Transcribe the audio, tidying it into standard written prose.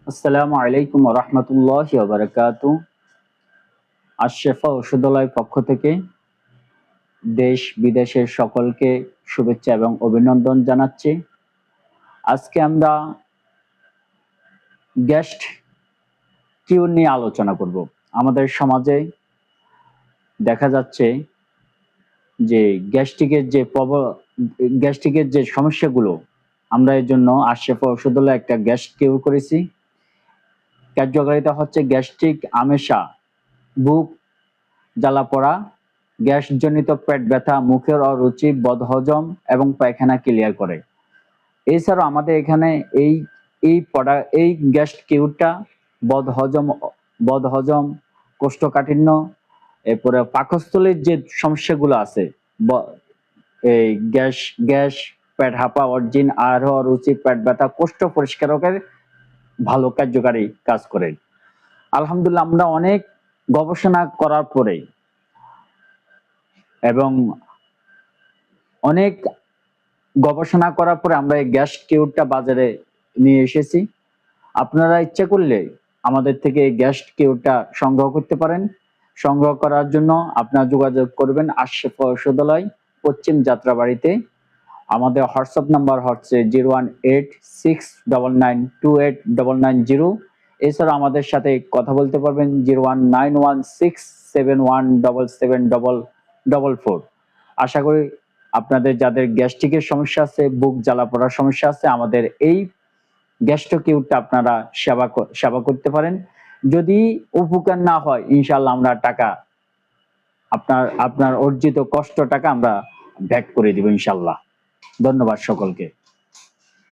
আসসালামু আলাইকুম ওয়া রাহমাতুল্লাহি ওয়া বারাকাতুহু। আশ-শিফা ঔষধালয়ের পক্ষ থেকে দেশ বিদেশের সকলকে শুভেচ্ছা এবং অভিনন্দন জানাচ্ছি। আজকে আমরা গ্যাস্ট কিউর নিয়ে আলোচনা করব। আমাদের সমাজে দেখা যাচ্ছে যে গ্যাস্ট্রিকের যে সমস্যাগুলো, আমরা এর জন্য আশ-শিফা ঔষধালয়ে একটা গ্যাস্ট কিউর করেছি। কার্যকারিতা হচ্ছে গ্যাস্ট্রিক আমাশা, বুক জ্বালা-পোড়া, গ্যাসজনিত পেট ব্যথা, মুখের অরুচি, বদহজম এবং পায়খানা ক্লিয়ার করে। এছাড়াও আমাদের এখানে এই গ্যাস্ট কিউরটা বদহজম, কোষ্ঠকাঠিন্য, এরপরে পাকস্থলীর যে সমস্যাগুলো আছে, এই গ্যাস, পেট হাঁপা, অরজিন, আহার অরুচি, পেট ব্যথা, কোষ্ঠ পরিষ্কারকের ভালো কার্যকারী কাজ করে। আলহামদুলিল্লাহ, আমরা অনেক গবেষণা করার পরে এবং অনেক গবেষণা করার পরে আমরা এই গ্যাস কিউরটা বাজারে নিয়ে এসেছি। আপনারা ইচ্ছা করলে আমাদের থেকে এই গ্যাস কিউরটা সংগ্রহ করতে পারেন। সংগ্রহ করার জন্য আপনারা যোগাযোগ করবেন আশ-শিফা ঔষধালয়, পশ্চিম যাত্রাবাড়িতে। আমাদের হোয়াটসঅ্যাপ নাম্বার হচ্ছে 01869928990। এছাড়া আমাদের সাথে কথা বলতে পারবেন 01916717744। আশা করি আপনাদের যাদের গ্যাস্ট্রিকের সমস্যা আছে, বুক জ্বালা পোড়ার সমস্যা আছে, আমাদের এই গ্যাস্ট্রো কিউরটা আপনারা সেবা করতে পারেন। যদি উপকার না হয়, ইনশাআল্লাহ আমরা টাকা আপনার অর্জিত কষ্ট টাকা আমরা ব্যাক করে দিব ইনশাআল্লাহ। ধন্যবাদ সকলকে।